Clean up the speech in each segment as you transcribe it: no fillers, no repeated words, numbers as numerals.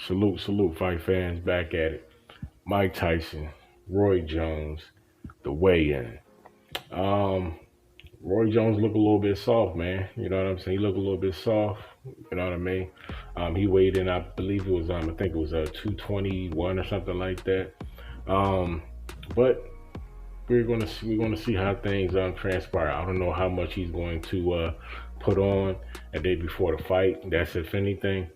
Salute, fight fans, back at it. Mike Tyson, Roy Jones, the weigh-in. Um, Roy Jones look a little bit soft, man. You know what I'm saying? He look a little bit soft. You know what I mean? He weighed in, I believe it was, I think it was 221 or something like that. Um, but we're gonna see how things transpire. I don't know how much he's going to put on a day before the fight. That's if anything.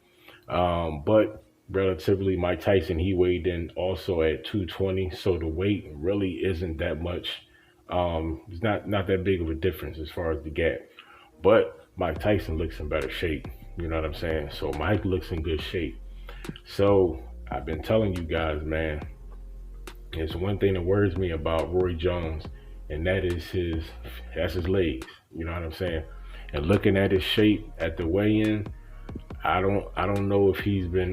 But relatively, Mike Tyson, he weighed in also at 220, so the weight really isn't that much. It's not that big of a difference as far as the gap. But Mike Tyson looks in better shape. You know what I'm saying? So Mike looks in good shape. So I've been telling you guys, man, there's one thing that worries me about Roy Jones, and that is his legs. You know what I'm saying? And looking at his shape at the weigh-in, I don't know if he's been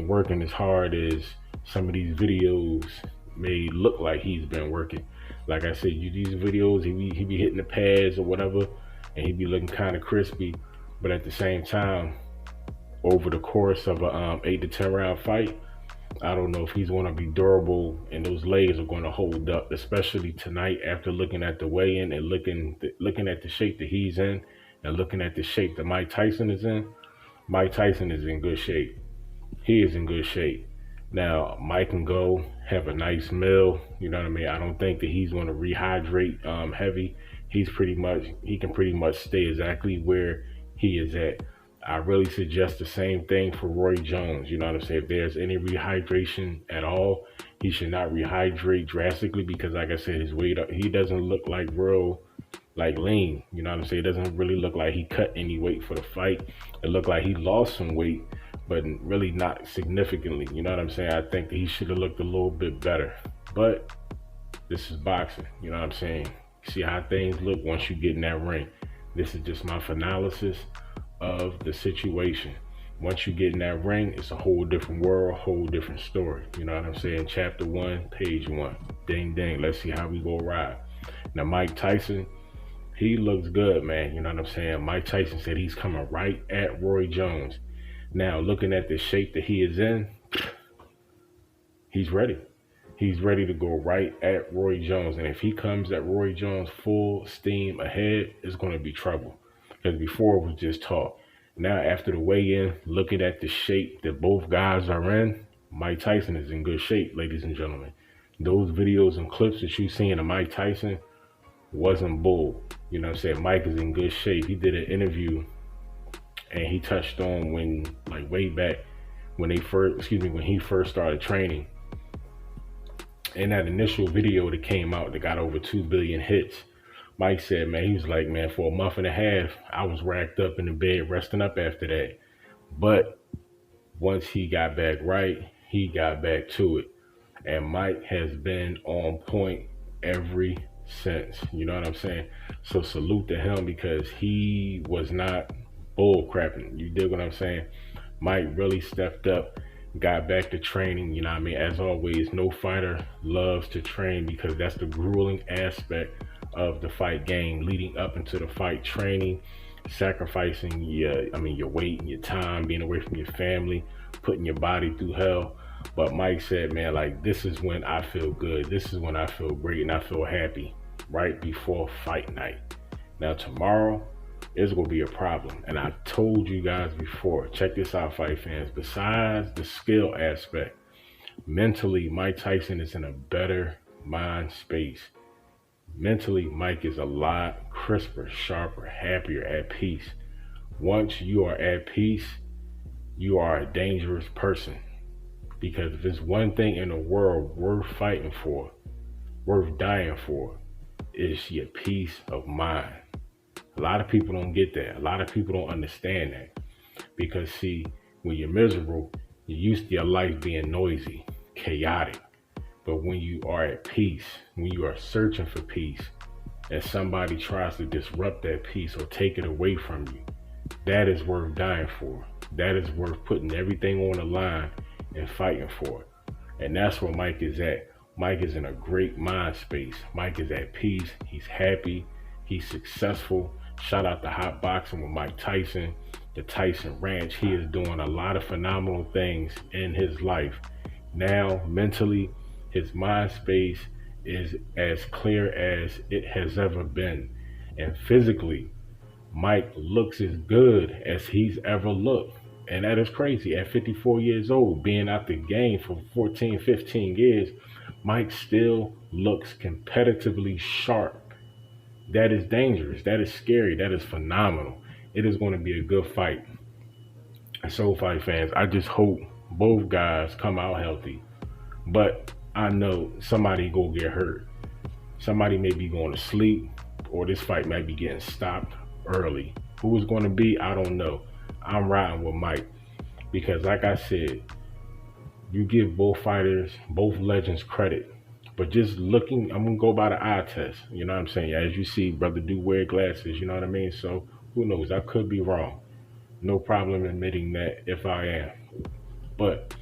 working as hard as some of these videos may look like he's been working. Like I said, these videos he be hitting the pads or whatever, and he be looking kind of crispy, but at the same time, over the course of a 8 to 10 round fight, I don't know if he's going to be durable and those legs are going to hold up, especially tonight after looking at the weigh-in and looking at the shape that he's in and looking at the shape that Mike Tyson is in. Mike Tyson is in good shape. He is in good shape. Now, Mike can go have a nice meal. You know what I mean? I don't think that he's going to rehydrate heavy. He can pretty much stay exactly where he is at. I really suggest the same thing for Roy Jones. You know what I'm saying? If there's any rehydration at all, he should not rehydrate drastically because, like I said, his weight, he doesn't look like real, like lean. You know what I'm saying? It doesn't really look like he cut any weight for the fight. It looked like he lost some weight, but really not significantly. You know what I'm saying? I think that he should have looked a little bit better. But this is boxing. You know what I'm saying? See how things look once you get in that ring. This is just my analysis of the situation. Once you get in that ring, it's a whole different world, whole different story. You know what I'm saying? Chapter 1, page 1. Ding, ding. Let's see how we go ride. Now, Mike Tyson, he looks good, man. You know what I'm saying? Mike Tyson said he's coming right at Roy Jones. Now, looking at the shape that he is in, he's ready. He's ready to go right at Roy Jones. And if he comes at Roy Jones full steam ahead, it's going to be trouble. Because before it was just talk. Now, after the weigh-in, looking at the shape that both guys are in, Mike Tyson is in good shape, ladies and gentlemen. Those videos and clips that you seen of Mike Tyson wasn't bull. You know what I'm saying? Mike is in good shape. He did an interview and he touched on when, like way back, when he first started training. In that initial video that came out that got over 2 billion hits, Mike said, man, he was like, man, for a month and a half, I was racked up in the bed, resting up after that. But once he got back right, he got back to it. And Mike has been on point ever since. You know what I'm saying? So salute to him because he was not bull crapping. You dig what I'm saying? Mike really stepped up, got back to training. You know what I mean? As always, no fighter loves to train because that's the grueling aspect of the fight game, leading up into the fight, training, sacrificing your weight and your time, being away from your family, putting your body through hell. But Mike said, man, like, this is when I feel good. This is when I feel great and I feel happy right before fight night. Now, tomorrow is going to be a problem. And I told you guys before, check this out, fight fans. Besides the skill aspect, mentally, Mike Tyson is in a better mind space. Mentally, Mike is a lot crisper, sharper, happier, at peace. Once you are at peace, you are a dangerous person. Because if there's one thing in the world worth fighting for, worth dying for, is your peace of mind. A lot of people don't get that. A lot of people don't understand that. Because see, when you're miserable, you're used to your life being noisy, chaotic. But when you are at peace, when you are searching for peace, and somebody tries to disrupt that peace or take it away from you, that is worth dying for. That is worth putting everything on the line and fighting for it. And that's where Mike is at. Mike is in a great mind space. Mike is at peace. He's happy. He's successful. Shout out to Hot Boxing with Mike Tyson, the Tyson Ranch. He is doing a lot of phenomenal things in his life. Now, mentally, his mind space is as clear as it has ever been. And physically, Mike looks as good as he's ever looked. And that is crazy. At 54 years old, being out the game for 14, 15 years, Mike still looks competitively sharp. That is dangerous. That is scary. That is phenomenal. It is going to be a good fight. So, fight fans, I just hope both guys come out healthy. But I know somebody go get hurt. Somebody may be going to sleep, or this fight might be getting stopped early. Who it's going to be, I don't know. I'm riding with Mike because, like I said, you give both fighters, both legends credit. But just looking, I'm going to go by the eye test. You know what I'm saying? As you see, brother do wear glasses. You know what I mean? So who knows? I could be wrong. No problem admitting that if I am. But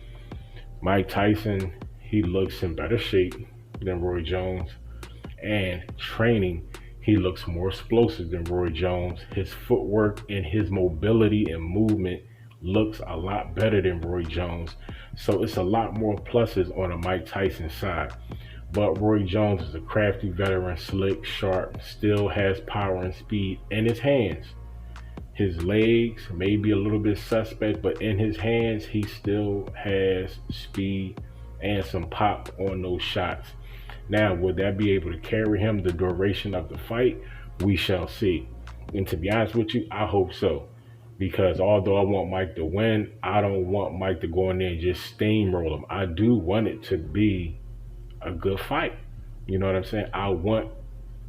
Mike Tyson, he looks in better shape than Roy Jones. And training, he looks more explosive than Roy Jones. His footwork and his mobility and movement looks a lot better than Roy Jones. So it's a lot more pluses on the Mike Tyson side. But Roy Jones is a crafty veteran, slick, sharp, still has power and speed in his hands. His legs may be a little bit suspect, but in his hands, he still has speed and some pop on those shots. Now, would that be able to carry him the duration of the fight? We shall see. And to be honest with you, I hope so. Because although I want Mike to win, I don't want Mike to go in there and just steamroll him. I do want it to be a good fight. You know what I'm saying? I want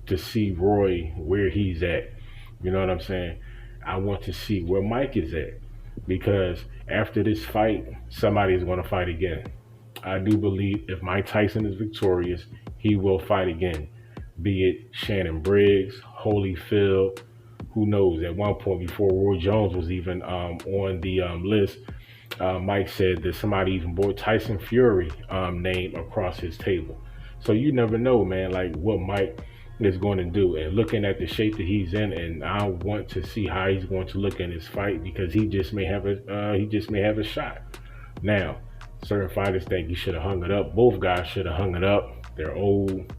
to see Roy where he's at. You know what I'm saying? I want to see where Mike is at. Because after this fight, somebody is going to fight again. I do believe if Mike Tyson is victorious, he will fight again. Be it Shannon Briggs, Holyfield, who knows? At one point before Roy Jones was even on the list, Mike said that somebody even brought Tyson Fury name across his table. So you never know, man, like what Mike is going to do. And looking at the shape that he's in, and I want to see how he's going to look in his fight because he just may have a shot. Now, certain fighters think he should have hung it up. Both guys should have hung it up. They're old.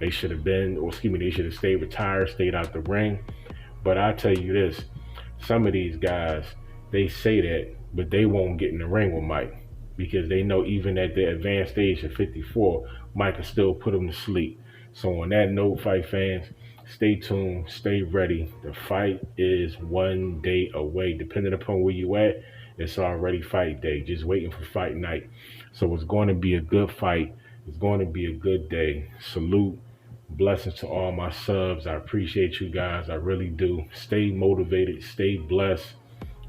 They should have been, or excuse me, they should have stayed retired, stayed out the ring. But I tell you this, some of these guys, they say that, but they won't get in the ring with Mike because they know even at the advanced age of 54, Mike can still put them to sleep. So on that note, fight fans, stay tuned, stay ready. The fight is one day away. Depending upon where you at, it's already fight day, just waiting for fight night. So it's going to be a good fight. It's going to be a good day. Salute. Blessings to all my subs. I appreciate you guys. I really do. Stay motivated. Stay blessed.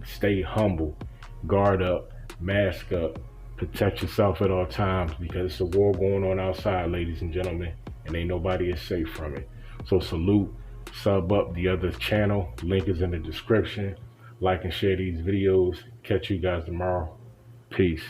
Stay humble. Guard up. Mask up. Protect yourself at all times because it's a war going on outside, ladies and gentlemen, and ain't nobody is safe from it. So salute. Sub up the other channel. Link is in the description. Like and share these videos. Catch you guys tomorrow. Peace.